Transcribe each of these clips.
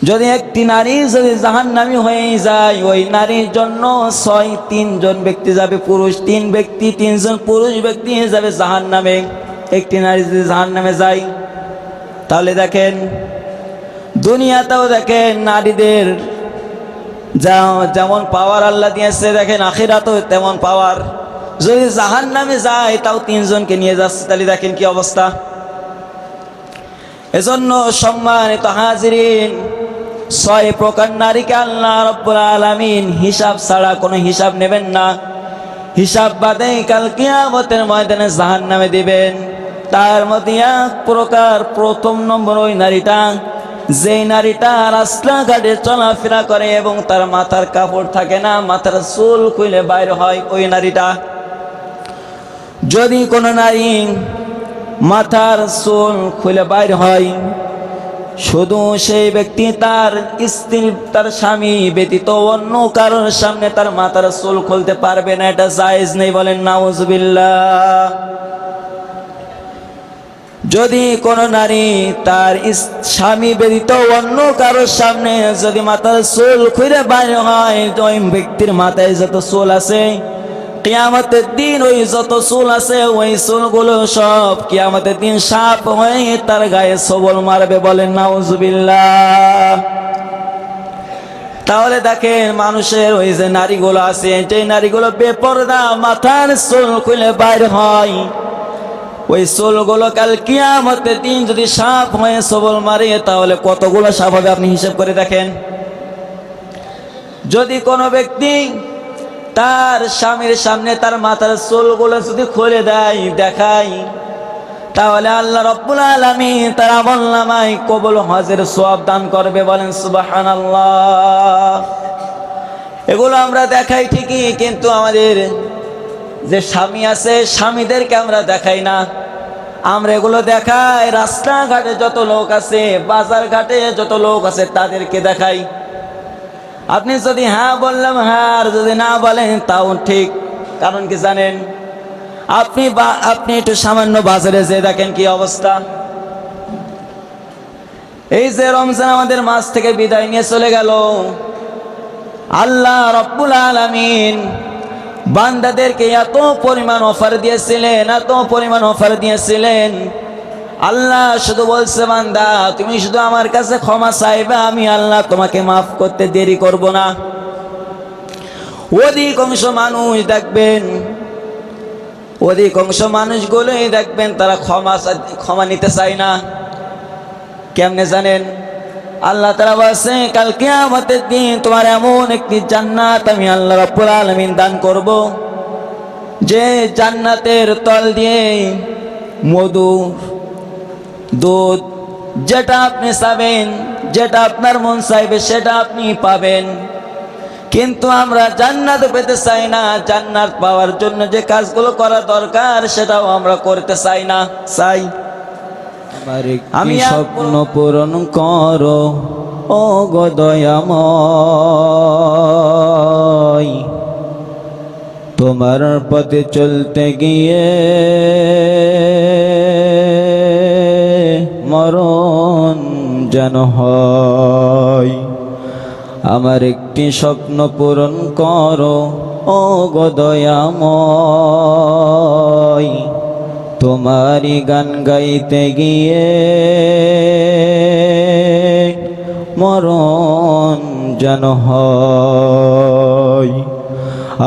যদি একটি নারী যদি জাহান্নামী হয়ে যায়, ওই নারীর জন্য 3জন ব্যক্তি যাবে, পুরুষ 3 ব্যক্তি, 3জন পুরুষ ব্যক্তি যাবে জাহান্নামে। একটি নারী যদি জাহান্নামে যায়, তাহলে দেখেন দুনিয়াতেও দেখেন নারীদের যেমন পাওয়ার আল্লাহ দিয়েছে, দেখেন আখিরাতেও তেমন পাওয়ার। যদি জাহান্নামে যায় তাও 3জনকে নিয়ে যাচ্ছে, তাহলে দেখেন কি অবস্থা। এজন্য সম্মানিত হাজিরিন, 6 প্রকার নারীকে আল্লাহ রাব্বুল আলামিন হিসাব ছাড়া কোনো হিসাব নেবেন না, হিসাব বাদে কাল কিয়ামতের ময়দানে জাহান্নামে দিবেন। তার মধ্যে এক প্রকার, প্রথম নম্বর ওই নারীটা, যেই নারীটা রাস্তাঘাটে চলাফেরা করে এবং তার মাথার কাপড় থাকে না, মাথার চুল খুলে বাইর হয়, ওই নারীটা। যদি কোনো নারী মাথার চুল খুলে বাইর হয়, শুধু সেই ব্যক্তি তার স্ত্রী, তার স্বামী ব্যতীত অন্য কারোর সামনে তার মাথার চুল খুলতে পারবে না, এটা জায়েজ নেই, বলেন নাউজুবিল্লাহ। যদি কোনো নারী তার স্বামী ব্যতীত অন্য কারোর সামনে যদি মাথার চুল খুলে বাইর হয়, ওই ব্যক্তির মাথায় যত চুল আছে কিয়ামতের দিন, ওই যত চুল আছে ওই চুলগুলো সব কিয়ামতের দিন সাপ হয়ে তার গায়ে সবল মারবে, বলেন নাউজুবিল্লাহ। তাহলে দেখেন মানুষের ওই যে নারীগুলো আছে, যে নারীগুলো বেপরদা, মাথার চুল খুলে বাইর হয়, ওই চুলগুলো কাল কিয়ামতের দিন যদি সাপ হয়ে সবল মারে, তাহলে কতগুলো সাপ হবে আপনি হিসাব করে দেখেন। যদি কোনো ব্যক্তি তার স্বামীর সামনে তার মাথার চুলগুলো যদি খুলে দেয়, দেখায়, তাহলে আল্লাহ রাব্বুল আলামিন তার আমলনামায় কবুল হজের সওয়াব দান করবে, বলেন সুবহানাল্লাহ। এগুলো আমরা দেখাই ঠিকই, কিন্তু আমাদের যে স্বামী আছে স্বামীদেরকে আমরা দেখাই না। আমরা এগুলো দেখাই রাস্তাঘাটে যত লোক আছে, বাজার ঘাটে যত লোক আছে তাদেরকে দেখাই। আপনি যদি হ্যাঁ বললাম হ্যাঁ, আর যদি না বলেন তাও ঠিক। কারণ কি জানেন, আপনি একটু সামান্য বাজারে যেয়ে দেখেন কি অবস্থা। এই যে রমজান আমাদের মাস থেকে বিদায় নিয়ে চলে গেল, আল্লাহ রাব্বুল আলামিন বান্দাদেরকে এত পরিমাণ অফার দিয়েছিলেন, এত পরিমাণ অফার দিয়েছিলেন। আল্লাহ শুধু বলছে, বান্দা তুমি শুধু আমার কাছে ক্ষমা চাইবে, আমি আল্লাহ তোমাকে মাফ করতে দেরি করব না। অধিকাংশ মানুষ দেখবেন, অধিকাংশ মানুষগুলোই দেখবেন তারা ক্ষমা নিতে চায় না। কেমনে জানেন? আল্লাহ তাআলা বলেছে কাল কিয়ামতের দিন তোমার এমন একটি জান্নাত আমি আল্লাহ রাব্বুল আলামিন দান করব, যে জান্নাতের তল দিয়ে মধু, দুধ, যেটা আপনি চাবেন, যেটা আপনার মন চাইবে সেটা আপনি পাবেন। কিন্তু আমরা জান্নাত পেতে চাই না, জান্নাত পাওয়ার জন্য যে কাজগুলো করা দরকার সেটাও আমরা করতে চাই না। চাই আমি স্বপ্ন পূরণ করো ও গো দয়াময়, তোমার পথে চলতে গিয়ে মরণ যেন হয়। আমার একটি স্বপ্ন পূরণ করো ও গো দয়াময়, তোমারই গান গাইতে গিয়ে মরণ যেন হয়।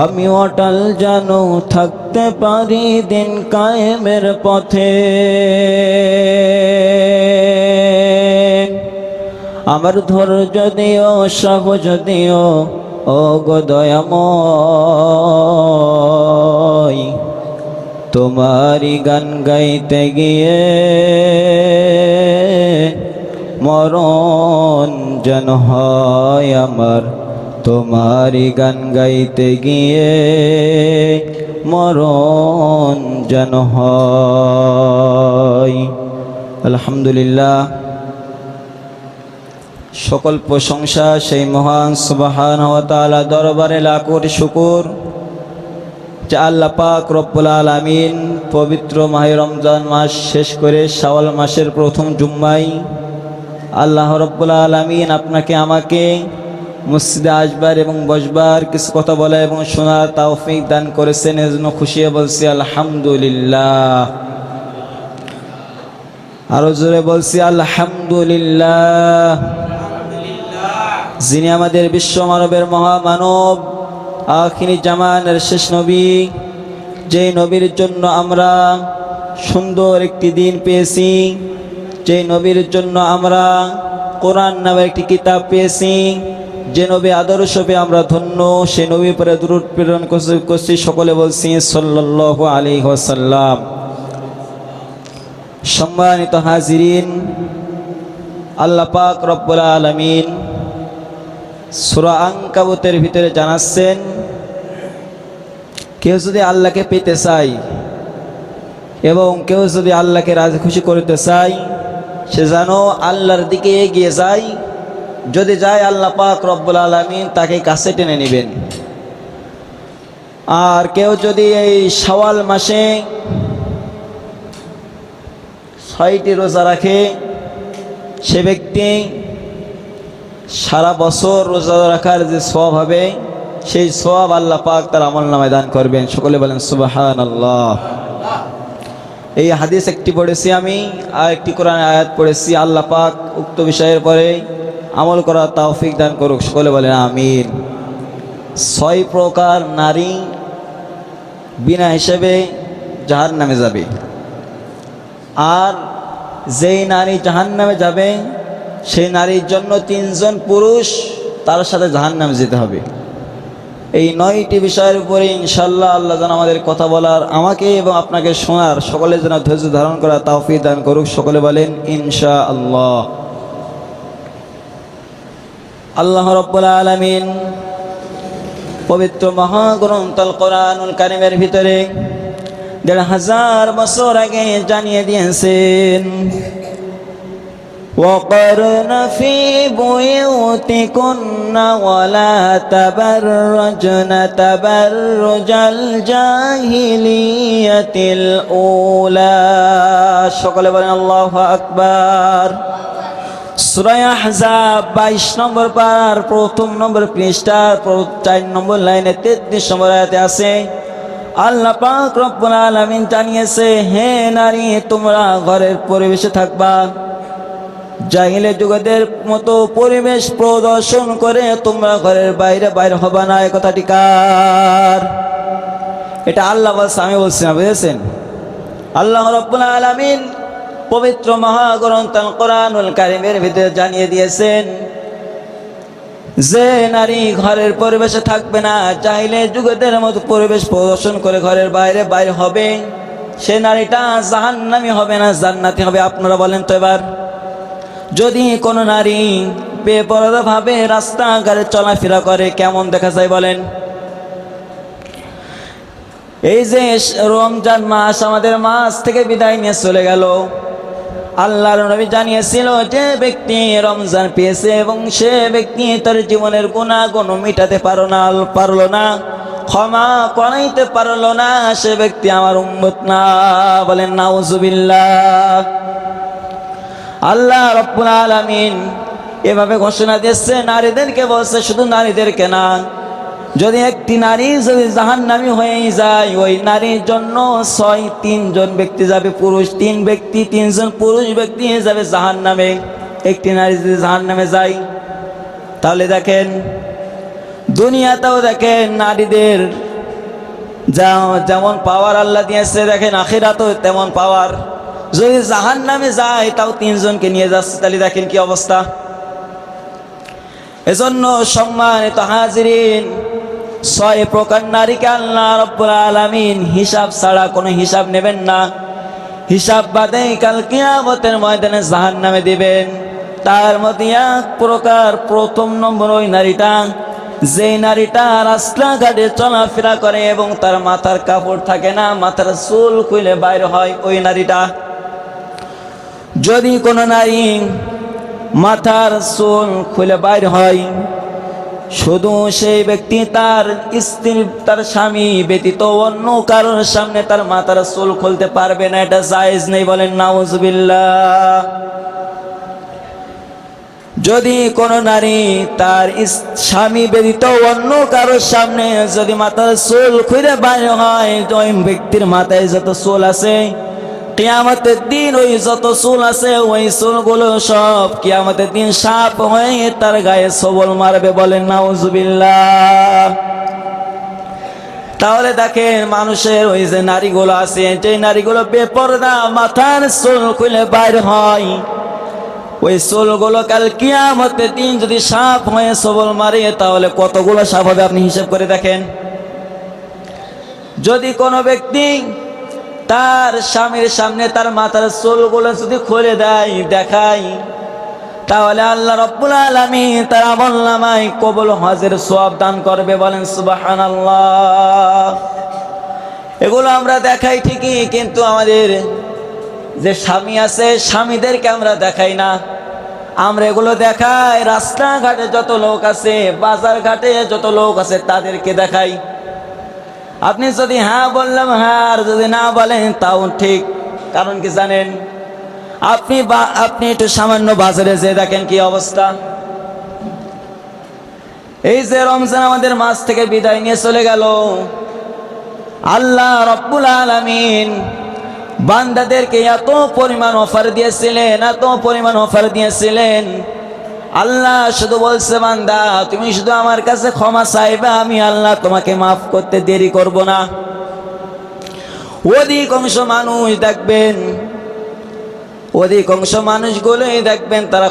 আমি অটল যেন থাকতে পারি দিন কায়েমের পথে, আমার ধৈর্য দিও, সাহস দিও ও গো দয়াময়, তোমারই গান গাইতে গিয়ে মরণ যেন হয় আমার, তোমারই গান গাইতে গিয়ে মরণ যেন হয়। আলহামদুলিল্লাহ, সকল প্রশংসা সেই মহান সুবহানাহু ওয়া তাআলা দরবারে লাখ কোটি শুকর যে আল্লাহ পাক রব্বুল আলামিন পবিত্র মাহে রমজান মাস শেষ করে শাওয়াল মাসের প্রথম জুম্মায় আল্লাহ রাব্বুল আলামিন আপনাকে আমাকে মসজিদে আসবার এবং বসবার কিছু কথা বলা এবং শোনার তৌফিক দান করেছেন, এজন্য খুশি হয়ে বলছি আলহামদুলিল্লাহ। আরো জোরে বলছি আলহামদুলিল্লাহ। যিনি আমাদের বিশ্ব মানবের মহামানব, আখিরি জামানের শেষ নবী, যে নবীর জন্য আমরা সুন্দর একটি দিন পেয়েছি, যে নবীর জন্য আমরা কোরআন নামের একটি কিতাব পেয়েছি, যে নবী আদর্শ পেয়ে আমরা ধন্য, সে নবীর পরে দুরূদ প্রেরণ করছি। সকলে বলছি সাল্লাল্লাহু আলাইহি ওয়াসাল্লাম। সম্মানিত হাজিরিন, আল্লাহ পাক রব্বুল আলামিন সূরা আনকাবুতের ভিতরে জানাচ্ছেন, কেউ যদি আল্লাহকে পেতে চায় এবং কেউ যদি আল্লাহকে রাজি খুশি করতে চায়, সে যেন আল্লাহর দিকে এগিয়ে যায়। যদি যায়, আল্লাহ পাক রব্বুল আলামিন তাকে কাছে টেনে নেবেন। আর কেউ যদি এই শাওয়াল মাসে 6টি রোজা রাখে, সে ব্যক্তি সারা বছর রোজা রাখার যে সওয়াব হবে, সেই সওয়াব আল্লাহ পাক তার আমলনামায় দান করবেন। সকলে বলেন সুবহানাল্লাহ। এই হাদিস একটি পড়েছি আমি, আর একটি কোরআনের আয়াত পড়েছি। আল্লাহ পাক উক্ত বিষয়ের পরে আমল করার তৌফিক দান করুক। সকলে বলেন আমিন। 6 প্রকার নারী বিনা হিসেবে জাহান্নামে যাবে, আর যেই নারী জাহান্নামে যাবে সেই নারীর জন্য 3 জন পুরুষ তার সাথে জাহান্নামে যেতে হবে। এই 9টি বিষয়ের উপরে ইনশাআল্লাহ আল্লাহ যেন আমাদের কথা বলার, আমাকে এবং আপনাকে শোনার, সকলে যেন ধৈর্য ধারণ করার তৌফিক দান করুক। সকলে বলেন ইনশাআল্লাহ। আল্লাহ রাব্বুল আলামিন পবিত্র মহাগ্রন্থ আল কোরআনুল কারীমের ভিতরে ১৫০০ বছর আগে জানিয়ে দিয়েছেন, وَقَرْنَ فِي بُيُوتِكُنَّ وَلَا تَبَرَّجْنَ تَبَرُّجَ الْجَاهِلِيَّةِ الْأُولَى। সকলে বলেন আল্লাহু আকবার। সূরা আহজাব 22 নম্বর পারার 1ম নম্বর পৃষ্ঠার 4 নম্বর লাইনে 33 নম্বর আয়াতে আছে, আল্লাহ পাক রব্বুল আলামিন জানিয়েছে, হে নারী, তোমরা ঘরের পরিবেশে থাকবা, জাহিলে যুগের মতো পরিবেশ প্রদর্শন করে তোমরা ঘরের বাইরে বাইরে হবা না। এই কথাটি কার? এটা আল্লাহ বলছে, আমি বলছি না, বুঝেছেন? আল্লাহ রাব্বুল আলামিন পবিত্র মহাগ্রন্থ আল কোরআনুল কারীমের ভিতরে জানিয়ে দিয়েছেন যে নারী ঘরের পরিবেশে থাকবে না, জাহিলে যুগের মতো পরিবেশ প্রদর্শন করে ঘরের বাইরে বাইরে হবে, সে নারীটা জাহান্নামী হবে না, জান্নাতি হবে। আপনারা বলেন তো এবার, যদি কোনো নারী বেপরোয়াভাবে রাস্তাঘাটে চলাফেরা করে কেমন দেখা যায় বলেন? এই যে রমজান মাস আমাদের মাস থেকে বিদায় নিয়ে চলে গেল, আল্লাহর নবী জানিয়েছিল যে ব্যক্তি রমজান পেয়েছে এবং সে ব্যক্তি তার জীবনের গুনাহগুণ মিটাতে পারলো না, ক্ষমা করাইতে পারলো না, সে ব্যক্তি আমার উম্মত না। বলেন নাউজুবিল্লাহ। আল্লাহ রাব্বুল আলামিন এভাবে ঘোষণা দিয়েছে, নারীদেরকে বলছে, শুধু নারীদেরকে না, যদি একটি নারী যদি জাহান্নামী হয়ে যায়, ওই নারীর জন্য 3 জন ব্যক্তি যাবে, পুরুষ 3 ব্যক্তি, 3 জন পুরুষ ব্যক্তি যাবে জাহান্নামে। একটি নারী যদি জাহান্নামে যায়, তাহলে দেখেন দুনিয়াতেও দেখেন নারীদের যেমন পাওয়ার আল্লাহ দিয়েছে, দেখেন আখিরাতেও তেমন পাওয়ার। যদি জাহান্নামে যায় তাও 3 জনকে নিয়ে যাচ্ছে, তাহলে দেখেন কি অবস্থা। এজন্য সম্মানিত হাজিরিন, 6 প্রকার নারীকে আল্লাহ রাব্বুল আলামিন হিসাব ছাড়া কোনো হিসাব নেবেন না, হিসাব বাদে কাল কিয়ামতের ময়দানে জাহান্নামে দিবেন। তার মধ্যে 1 প্রকার 1ম নম্বর ওই নারীটা, যেই নারীটা রাস্তাঘাটে চলাফেরা করে এবং তার মাথার কাপড় থাকে না, মাথার চুল খুলে বাইরে হয়, ওই নারীটা। যদি কোনো নারী মাথার চুল খুলে বাইর হয়, শুধু সেই ব্যক্তি তার স্ত্রী, তার স্বামী ব্যতীত অন্য কারোর সামনে তার মাথার চুল খুলতে পারবে না, এটা জায়েজ নেই। বলেন নাউজুবিল্লাহ। যদি কোনো নারী তার স্বামী ব্যতীত অন্য কারোর সামনে যদি মাথার চুল খুলে বাইর হয়, ওই ব্যক্তির মাথায় যত চুল আছে কিয়ামতের দিন ওই যত চুল আছে ওই চুলগুলো সব কিয়ামতের দিন সাপ হয়ে তার গায়ে সবল মারবে, বলেন নাউজুবিল্লাহ। তাহলে দেখেন মানুষের ওই যে নারীগুলো আছে, যে নারীগুলো বেপরদা মাথার চুল খুলে বাইর হয়, ওই চুলগুলো কাল কিয়ামতের দিন যদি সাপ হয়ে সবল মারে তাহলে কতগুলো সাপ হবে আপনি হিসাব করে দেখেন। যদি কোনো ব্যক্তি তার স্বামীর সামনে তার মাথার চুলগুলো যদি খুলে দেয় দেখায়, তাহলে আল্লাহ রাব্বুল আলামিন তার আমলনামায় কবুল হজের সওয়াব দান করবে, বলেন সুবহানাল্লাহ। এগুলো আমরা দেখাই ঠিকই, কিন্তু আমাদের যে স্বামী আছে স্বামীদেরকে আমরা দেখাই না। আমরা এগুলো দেখাই রাস্তাঘাটে যত লোক আছে, বাজার ঘাটে যত লোক আছে তাদেরকে দেখাই। আপনি যদি হ্যাঁ বললাম হ্যাঁ, আর যদি না বলেন তাও ঠিক। কারণ কি জানেন, আপনি একটু সামান্য বাজারে যেয়ে দেখেন কি অবস্থা। এই যে রমজান আমাদের মাস থেকে বিদায় নিয়ে চলে গেল, আল্লাহ রাব্বুল আলামিন বান্দাদেরকে এত পরিমাণ অফার দিয়েছিলেন, এত পরিমাণ অফার দিয়েছিলেন। আল্লাহ শুধু বলছে বান্দা তুমি শুধু আমার কাছে ক্ষমা চাইবে, আমি আল্লাহ তোমাকে মাফ করতে দেরি করব না। অধিকাংশ মানুষ দেখবেন, অধিকাংশ মানুষগুলোই দেখবেন তারা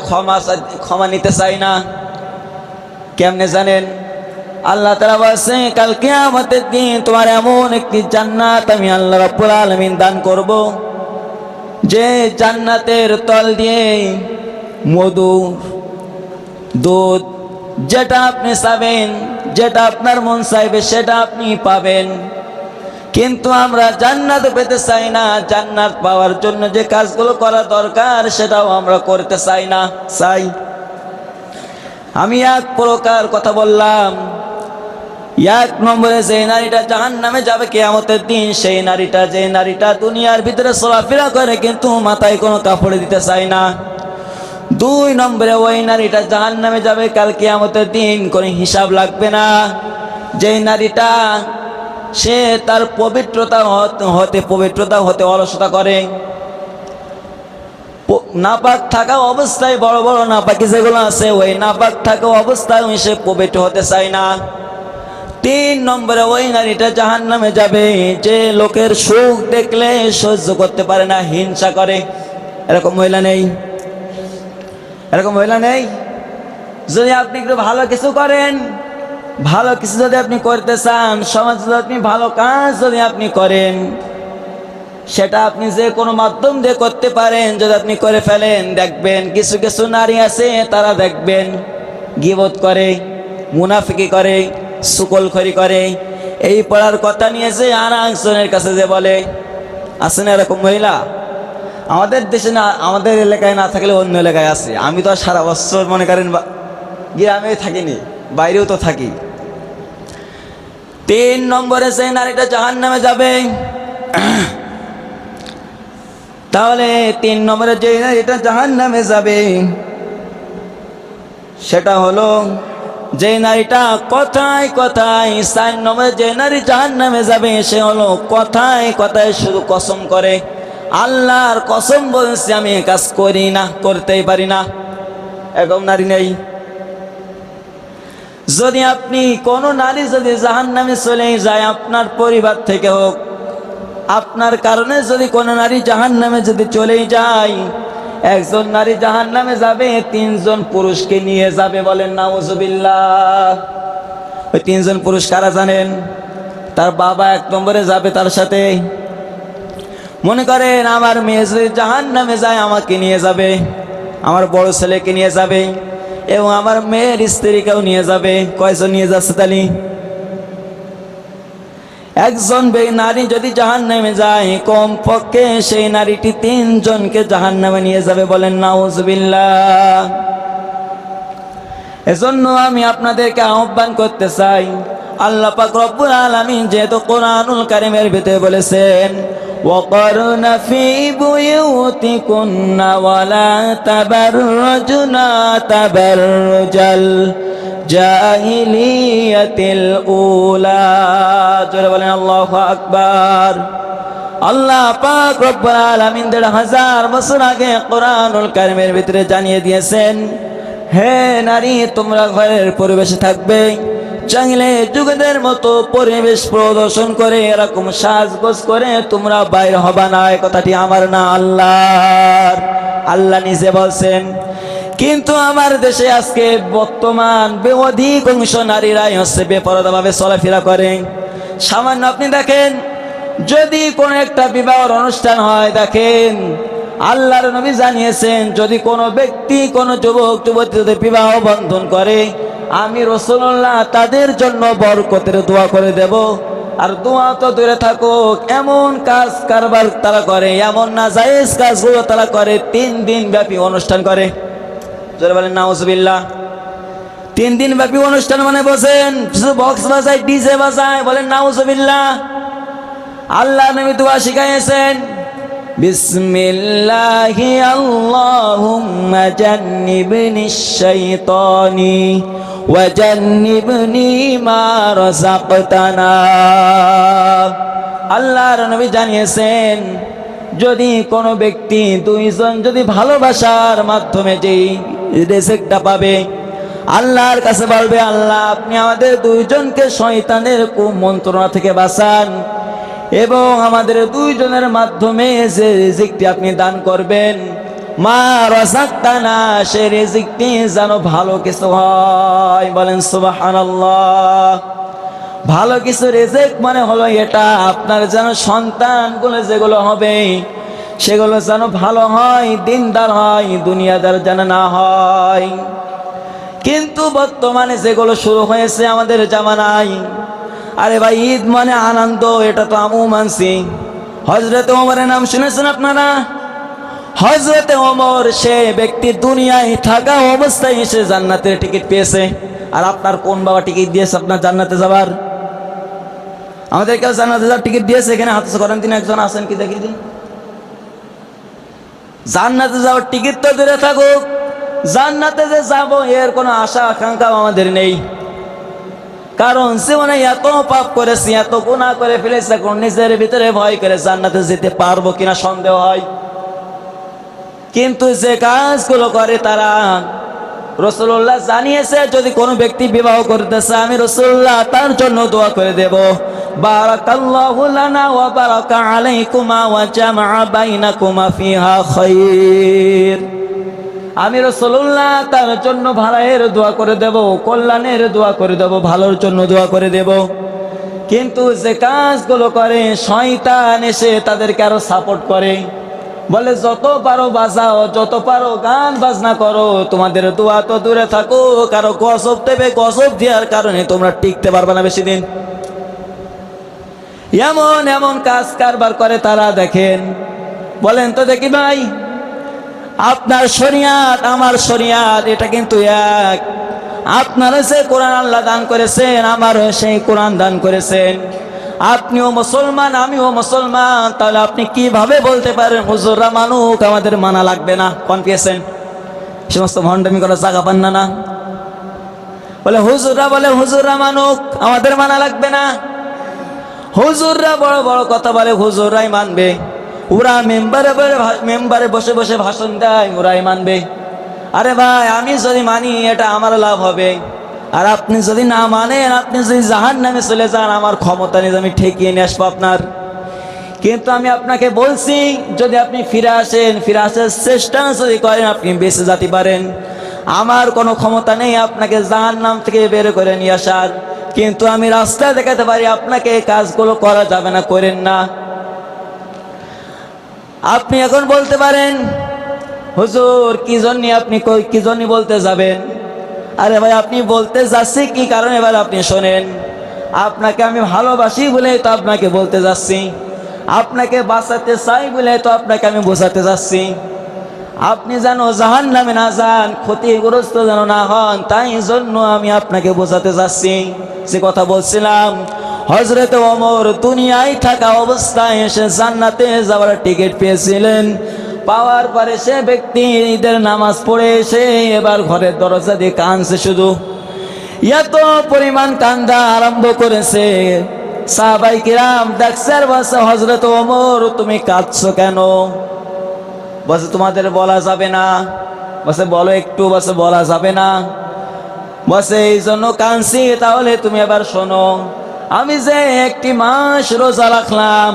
ক্ষমা নিতে চায় না। কেমনে জানেন, আল্লাহ তাআলা বলেছে কাল কিয়ামতের দিন তোমার এমন একটি জান্নাত আমি আল্লাহ রাব্বুল আলামিন দান করব, যে জান্নাতের তল দিয়ে মধু দুধ যেটা আপনি চাবেন, যেটা আপনার মন চাইবে সেটা আপনি পাবেন। কিন্তু আমরা জান্নাত পেতে চাই না, জান্নাত পাওয়ার জন্য যে কাজগুলো করা দরকার সেটাও আমরা করতে চাই না। আমি এক প্রকার কথা বললাম। এক নম্বরে যে নারীটা জাহান্নামে যাবে কিয়ামতের দিন, সেই নারীটা যে নারীটা দুনিয়ার ভিতরে চলাফেরা করে কিন্তু মাথায় কোনো কাপড় দিতে চায় না। দুই নম্বরে ওই নারীটা জাহান্নামে যাবে কাল কিয়ামতের দিন, কোনো হিসাব লাগবে না। যেই নারীটা সে তার পবিত্রতা হতে অলসতা করে, নাপাক থাকা অবস্থায় বড় বড় নাপাকি যেগুলো আছে ওই নাপাক থাকা অবস্থায় সে পবিত্র হতে চায় না। তিন নম্বরে ওই নারীটা জাহান্নামে যাবে যে লোকের সুখ দেখলে সহ্য করতে পারে না, হিংসা করে। এরকম মহিলা নেই? এরকম মহিলা নেই? যদি আপনি একটু ভালো কিছু করেন, ভালো কিছু যদি আপনি করতে চান, সমাজে যদি আপনি ভালো কাজ যদি আপনি করেন, সেটা আপনি যে কোনো মাধ্যম দিয়ে করতে পারেন, যদি আপনি করে ফেলেন, দেখবেন কিছু কিছু নারী আছে তারা দেখবেন গীবত করে, মুনাফিকি করে, শুকলখড়ি করে, এই পড়ার কথা নিয়ে যে আর একজনের কাছে যে বলে। আছে না এরকম মহিলা? আমাদের দেশে না, আমাদের এলাকায় না থাকলে অন্য এলাকায় আছে। আমি তো সারা বছর মনে করেন গ্রামে থাকিনি, বাইরেও তো থাকি। তিন নম্বরে যে নারীটা জাহান্নামে যাবে, তাহলে তিন নম্বরে যে নারীটা জাহান্নামে যাবে সেটা হলো যে নারীটা কথায় কথায়। চার নম্বরে যে নারী জাহান্নামে যাবে সে হলো কথায় কথায় শুধু কসম করে, আল্লাহর কসম বলছি আমি কাজ করি না, করতেই পারি না। এরকম নারী নেই? যদি আপনি কোনো নারী যদি জাহান্নামে চলে যায়, আপনার পরিবার থেকে হোক, আপনার কারণে যদি কোনো নারী জাহান্নামে যদি চলে যায়, একজন নারী জাহান্নামে যাবে তিনজন পুরুষকে নিয়ে যাবে, বলেন নাউজুবিল্লাহ। ওই তিনজন পুরুষ কারা জানেন? তার বাবা এক নম্বরে যাবে তার সাথে। মনে করেন আমার মেয়ে যদি জাহান্নামে যায় আমাকে নিয়ে যাবে, আমার বড় ছেলেকে নিয়ে যাবে এবং আমার মেয়ের স্ত্রীকেও নিয়ে যাবে। কয়জন নিয়ে যাচ্ছে তালি? একজন নারী যদি জাহান্নামে যায় কমপক্ষে সেই নারীটি তিনজনকে জাহান্নামে নিয়ে যাবে, বলেন নাউজুবিল্লাহ। এজন্য আমি আপনাদেরকে আহ্বান করতে চাই, আল্লাহ পাক রব্বুল আলামিন যেহেতু কোরআনুল কারীমের ভিতরে বলেছেন وقرن في بيوتكن ولا تبرجن تبرج الجاهلية الأولى জোরে বলেন আল্লাহু আকবার। আল্লাহ পাক রব্বুল আলামিন ১৫০০ বছর আগে কোরআনুল কারীমের ভিতরে জানিয়ে দিয়েছেন, হে নারী তোমরা ঘরের পরিবেশে থাকবে, চাইলে যুগদের মতো পরিবেশ প্রদর্শন করে এরকম সাজগোজ করে তোমরা বাইরে হবা না। এই কথাটি আমার না, আল্লাহর। আল্লাহ নিজে বলছেন। কিন্তু আমার দেশে আজকে বর্তমান অধিকাংশ নারীরাই হচ্ছে বেপরদাভাবে চলাফেরা করে। সামান্য আপনি দেখেন, যদি কোনো একটা বিবাহের অনুষ্ঠান হয়, দেখেন আল্লাহর নবী জানিয়েছেন, যদি কোনো ব্যক্তি কোনো যুবক যুবতী যদি বিবাহ বন্ধন করে, আমি রাসূলুল্লাহ তাদের জন্য বরকতের দোয়া করে দেব। আর দোয়া তো দূরে থাকুক, এমন কাজ কারবার তারা করে, এমন নাজায়েজ কাজগুলো তারা করে, 3 দিন ব্যাপী অনুষ্ঠান করে। জোরে বলেন নাউজুবিল্লাহ। 3 দিন ব্যাপী অনুষ্ঠান মানে বসেন, শুধু বক্স বাজায়, ডিজে বাজায়, বলেন নাউজুবিল্লাহ। আল্লাহ নবী দোয়া শিখাইয়েছেন, বিসমিল্লাহি আল্লাহুম্মা জান্নিবনিশ শাইতানি ওয়া জান্নিবনি মা রাযাকতানা। আল্লাহর নবী জানিয়েছেন, যদি কোনো ব্যক্তি দুইজন যদি ভালোবাসার মাধ্যমে যেই রিজিকটা পাবে, আল্লাহর কাছে বলবে, আল্লাহ আপনি আমাদের দুইজনকে শয়তানের কুমন্ত্রণা থেকে বাঁচান, এবং আমাদের দুইজনের মাধ্যমে যে রিজিকটি আপনি দান করবেন, মা রাযাকতানা, সেই রিজিকটি যেন ভালো কিছু হয়। বলেন সুবহানাল্লাহ। ভালো কিছু রিজিক মানে হলো এটা, আপনার যেন সন্তানগুলো যেগুলো হবে সেগুলো যেন ভালো হয়, দিনদার হয়, দুনিয়াদার যেন না হয়। কিন্তু বর্তমানে যেগুলো শুরু হয়েছে আমাদের জামানায়, আরে ভাই ঈদ মানে আনন্দ, এটা তো আমিও মানছি। হযরত ওমরের নাম শুনেছেন আপনারা? হযরত ওমর সে ব্যক্তি দুনিয়ায় থাকা অবস্থায় এসে জান্নাতের টিকিট পেয়েছে। আর আপনার কোন বাবা টিকিট দিয়েছে আপনার জান্নাতে যাবার? আমাদের কেউ জান্নাতে যাওয়ার টিকিট দিয়েছে? এখানে হাত করেন, তিনি একজন আছেন কি দেখি দিন। জান্নাতে যাওয়ার টিকিট তো দূরে থাকুক, জান্নাতে যে যাবো এর কোনো আশা আকাঙ্ক্ষা আমাদের নেই। কারণ জীবনে এত পাপ করেছি, এত গুনাহ করে ফেলেছি, এখন নিজের ভিতরে ভয় করে জান্নাতে যেতে পারবো কিনা সন্দেহ হয়। কিন্তু যে কাজগুলো করে তারা, রাসূলুল্লাহ জানিয়েছে, যদি কোনো ব্যক্তি বিবাহ করতেছে আমি রাসূলুল্লাহ তার জন্য দোয়া করে দেব, বারাকাল্লাহু লানা ওয়া বারাকা আলাইকুমা ওয়া জামআ বাইনাকুমা ফিহা খায়র। আমি রাসূলুল্লাহ তার জন্য ভালোর দোয়া করে দেব, কল্যাণের দোয়া করে দেব, ভালোর জন্য দোয়া করে দেব। কিন্তু যে কাজগুলো করে শয়তান এসে তাদেরকে আরো সাপোর্ট করে, বলে যত পারো বাজাও, যত পারো গান বাজনা করো, তোমাদের দোয়া তো দূরে থাকো, কারো গজব দেবে, গজব দেওয়ার কারণে তোমরা টিকতে পারবে না বেশি দিন। এমন এমন কাজ কারবার করে তারা। দেখেন, বলেন তো দেখি ভাই, আপনার শরিয়াত আমার শরিয়াত এটা কিন্তু এক। আপনার সে কোরআন আল্লাহ দান করেছেন, আমারও সেই কোরআন দান করেছেন। আপনিও মুসলমান, আমিও মুসলমান, তাহলে আপনি কিভাবে বলতে পারেন হুজুররা মানুক, আমাদের মানা লাগবে না? কনফিউশন, সমস্ত ভণ্ডামি করার জায়গা পান না। না বলে হুজুররা মানুক, আমাদের মানা লাগবে না। হুজুররা বড় বড় কথা বলে, হুজুররাই মানবে। ওরা মেম্বারে বসে বসে ভাষণ দেয়, ওরাই মানবে। আরে ভাই, আমি যদি মানি এটা আমার লাভ হবে, আর আপনি যদি না মানেন, আপনি যদি জাহান্নামে চলে যান, আমার ক্ষমতা নেই আমি ঠেকিয়ে নিয়ে আসবো আপনার। কিন্তু আমি আপনাকে বলছি, যদি আপনি ফিরে আসার চেষ্টা যদি করেন, আপনি বেঁচে যেতে পারেন। আমার কোনো ক্ষমতা নেই আপনাকে জাহান্নাম থেকে বের করে নিয়ে আসার, কিন্তু আমি রাস্তা দেখাতে পারি আপনাকে এই কাজগুলো করা যাবে না, করেন না। আপনি এখন বলতে পারেন, হুজুর কি জন্য আপনি কি জন্য বলতে যাবেন? আরে ভাই, আপনি বলতে যাচ্ছি কি কারণে, এবার আপনি শোনেন। আপনাকে আমি ভালোবাসি বলেই তো আপনাকে বলতে যাচ্ছি, আপনাকে বাঁচাতে চাই বলে তো আপনাকে আমি বোঝাতে যাচ্ছি। আপনি যেন জাহান্নামে না যান, ক্ষতিগ্রস্ত যেন না হন, তাই জন্য আমি আপনাকে বোঝাতে যাচ্ছি। যে কথা বলছিলাম, হযরত ওমর দুনিয়ায় থাকা অবস্থায় এসে জান্নাতে যাওয়ার টিকিট পেয়েছিলেন। পাওয়ার পরে সে ব্যক্তি ঈদের নামাজ পড়ে এসে এবার ঘরের দরজা দিয়ে কাঁদছে, শুধু এত পরিমাণ কান্দা আরম্ভ করেছে। সাহাবায়ে কিরাম দেখছে আর বলছে, হযরত ওমর তুমি কাঁদছো কেন? বলছে তোমাদের বলা যাবে না। বলছে বলো একটু। বলছে বলা যাবে না। বলছে এই জন্য কাঁদছি। তাহলে তুমি এবার শোনো, আমি যে একটি মাস রোজা রাখলাম,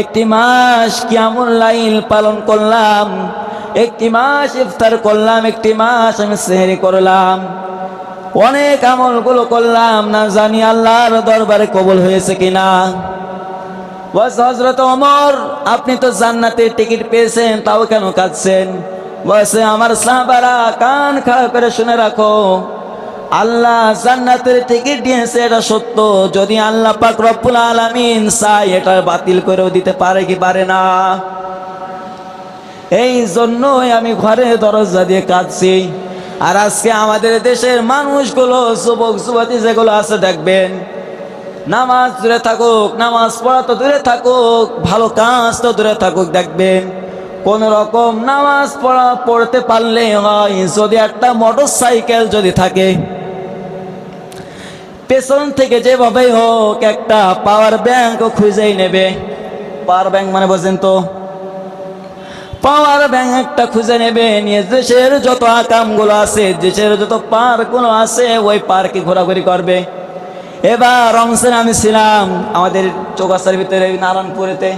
একটি মাস কিয়ামুল লাইল পালন করলাম, একটি মাস ইফতার করলাম, একটি মাস আমি সেহরি করলাম, অনেক আমলগুলো করলাম, না জানি আল্লাহর দরবারে কবুল হয়েছে কিনা। বলছে হযরত ওমর আপনি তো জান্নাতের টিকিট পেয়েছেন, তাও কেন কাঁদছেন? বলছে আমার সাহাবারা কান খাড়া করে শুনে রাখো, আল্লাহ জান্নাতের টিকিট দিয়েছে এটা সত্য, যদি আল্লাহ পাক রব্বুল আলামিন চায় এটা বাতিল করেও দিতে পারে কি পারে না। এই জন্যই আমি ঘরে দরজা দিয়ে কাঁদছি। আর আজকে আমাদের দেশের মানুষগুলো, যুবক যুবতী যেগুলো আছে দেখবেন, নামাজ দূরে থাকুক, নামাজ পড়া তো দূরে থাকুক, ভালো কাজ তো দূরে থাকুক, দেখবেন কোন রকম নামাজ পড়তে পারলে হয়, যদি একটা মোটর সাইকেল যদি থাকে, পেছন থেকে যেভাবেই হোক একটা পাওয়ার ব্যাংক খুঁজেই নেবে। পাওয়ার ব্যাংক মানে বোঝেন তো, পাওয়ার ব্যাংক একটা খুঁজে নেবে, নিয়ে দেশের যত আকামগুলো আছে, দেশের যত পার্কগুলো আছে, ওই পার্কে ঘোরাঘুরি করবে। এবার রমজান আমি ছিলাম আমাদের চৌগাছার ভিতরে নারায়ণপুরেতে,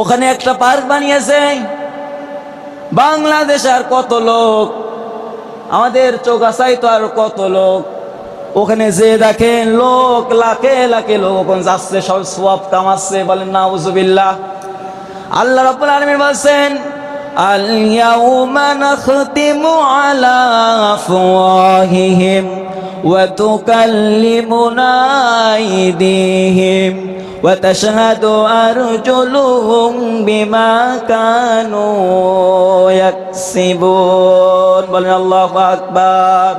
ওখানে একটা পার্ক বানিয়েছে। বাংলাদেশে আর কত লোক, আমাদের চৌগাছায় তো আর কত লোক, ওখানে যে দেখেন লোক লাখে লাখে লোক ওখানে যাচ্ছে, সব সওয়াব কামাচ্ছে। বলেন নাউজুবিল্লাহ। আল্লাহ রাব্বুল আলামিন বলেন, আল ইয়াউমা নাখতিমু আলা আফওয়াহিহিম ওয়া তুকাল্লিমুনা আইদিহিম ওয়া তাশহাদু আরজুলুহুম বিমা কানু ইয়াকসিবুন। বলেন আল্লাহু আকবার।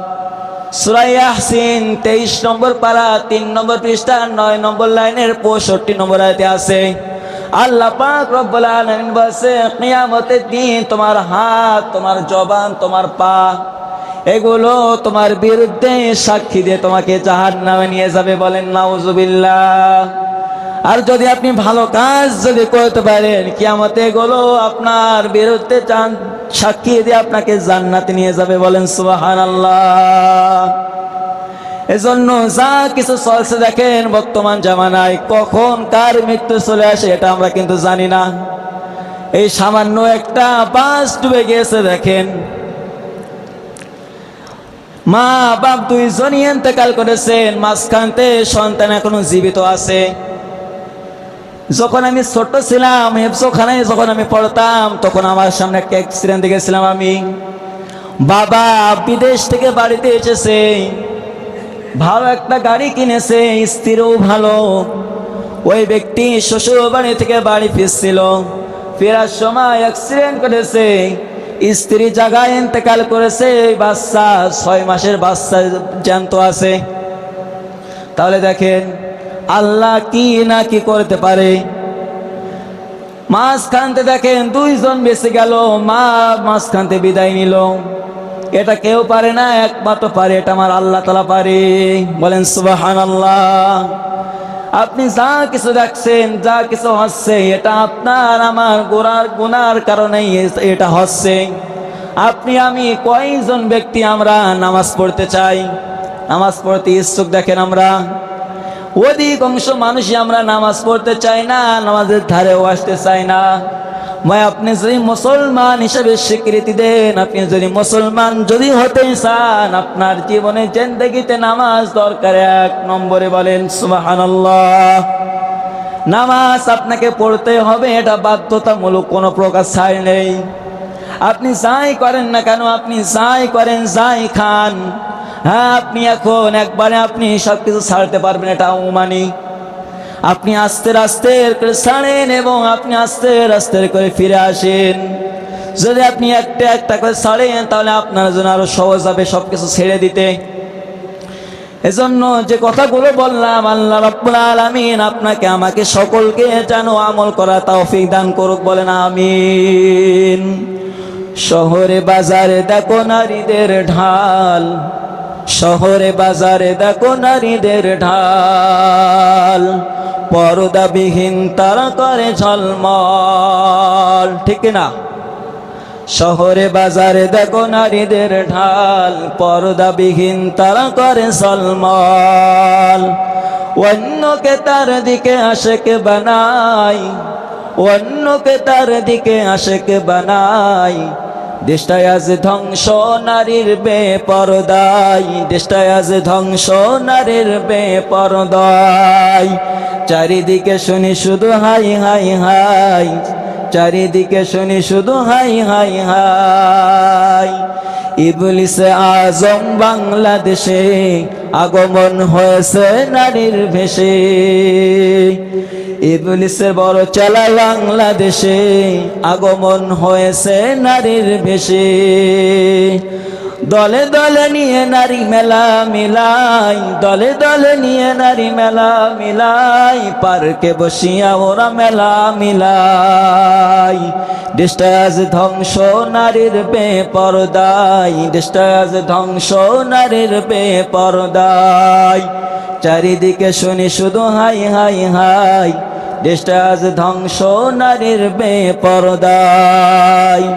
সূরা ইয়াসিন 23 নম্বর পারা 3 নম্বর পৃষ্ঠা 9 নম্বর লাইনের 65 নম্বর আয়াতে আছে, আল্লাহ পাক রব্বুল আলামিন বলেছে কিয়ামতের দিন তোমার হাত, তোমার জবান, তোমার পা, এগুলো তোমার বিরুদ্ধে সাক্ষী দিয়ে তোমাকে জাহান্নামে নিয়ে যাবে। বলেন নাউজুবিল্লাহ। আর যদি আপনি ভালো কাজ যদি করতে পারেন, কিয়ামতে এগুলো আপনার বিরুদ্ধে সাক্ষী দিয়ে আপনাকে জান্নাতে নিয়ে যাবে। বলেন সুবহানাল্লাহ। এজন্য যা কিছু চলছে দেখেন বর্তমান জামানায়, কখন কার মৃত্যু চলে আসে এটা আমরা কিন্তু জানি না। এই সামান্য একটা বাস ডুবে গিয়েছে, দেখেন মা বাপ দুইজনই ইন্তেকাল করেছেন, মাঝখানতে সন্তান এখনো জীবিত আছে। যখন আমি ছোট ছিলাম, হেফজোখানায় যখন আমি পড়তাম, তখন আমার সামনে একটা অ্যাক্সিডেন্ট দেখেছিলাম আমি। বাবা বিদেশ থেকে বাড়িতে এসেছে, ভালো একটা গাড়ি কিনেছে, স্ত্রীও ভালো। ওই ব্যক্তি শ্বশুর বাড়ি থেকে বাড়ি ফিরছিল, ফেরার সময় অ্যাক্সিডেন্ট করেছে, স্ত্রী জায়গায় ইন্তেকাল করেছে, বাচ্চা 6 মাসের বাচ্চা জ্যান্ত আছে। তাহলে দেখেন আল্লাহ কি না কি করতে পারে। মাঝখানতে দেখেন দুইজন বেঁচে গেল, মা মাঝখানতে বিদায় নিল। এটা কেউ পারে না, একমাত্র পারে এটা আমার আল্লাহ তাআলা পারে। বলেন সুবহানাল্লাহ। আপনি যা কিছু দেখছেন, যা কিছু হচ্ছে, এটা আপনার আমার গুনার কারণেই এটা হচ্ছে। আপনি আমি কয়জন ব্যক্তি আমরা নামাজ পড়তে চাই, নামাজ পড়তে ইচ্ছুক? দেখেন আমরা অধিকাংশ মানুষই আমরা নামাজ পড়তে চাই না, নামাজের ধারেও আসতে চাই না। ভাই আপনি যদি মুসলমান হিসেবে স্বীকৃতি দেন, আপনি যদি মুসলমান যদি হতে চান, আপনার জীবনে জিন্দেগিতে নামাজ দরকার 1 নম্বরে। বলেন সুবহানাল্লাহ। নামাজ আপনাকে পড়তে হবে, এটা বাধ্যতামূলক, কোনো প্রকার ছাড় নেই। আপনি যাই করেন না কেন, আপনি যাই করেন, যাই খান, হ্যাঁ আপনি এখন একবারে আপনি সবকিছু ছাড়তে পারবেন, এটা মানি। আপনি আস্তে আস্তে করে ছাড়েন এবং আপনি আস্তে আস্তে করে ফিরে আসেন। যদি আপনি একটা একটা করে ছাড়েন, তাহলে আপনার জন্য আরো সহজ হবে সবকিছু ছেড়ে দিতে। এজন্য যে কথাগুলো বললাম, আল্লাহ রাব্বুল আলামিন আপনাকে আমাকে সকলকে যেন আমল করা তৌফিক দান করুক, বলেন আমিন। শহরে বাজারে দেখো নারীদের ঢাল, শহরে বাজারে দেখো নারীদের ঢাল, পর্দাবিহীন তারা করে ঝলমল, ঠিক না? শহরে বাজারে দেখো নারীদের ঢাল, পর্দাবিহীন তারা করে ঝলমল। অন্যকে তার দিকে আশেক বানাই, অন্যকে তার দিকে আশেক বানাই। দেশটায় আজ ধ্বংস নারীর বেপরদায়, দেশটায় আজ ধ্বংস নারীর বেপরদায়। চারিদিকে শুনি শুধু হাই হাই হাই, চারিদিকে শুনি শুধু হাই হাই হাই। ইবলিসে আজম বাংলাদেশে আগমন হয়েছে নারীর ভেষে, ইবলিসের বড় চালা বাংলাদেশে আগমন হয়েছে নারীর ভেষে। দলে দলে নিয়ে নারী মেলা মিলাই, দলে দলে নিয়ে নারী মেলা মিলাই, পার্কে বসিয়া ওরা মেলা মিলাই। দেশটা আজ ধ্বংস নারীর বেপরদায়, দেশটা আজ ধ্বংস নারীর বেপরদায়। চারিদিকে শুনি শুধু হাই হাই হাই, দেশটা আজ ধ্বংস নারীর বেপরদায়।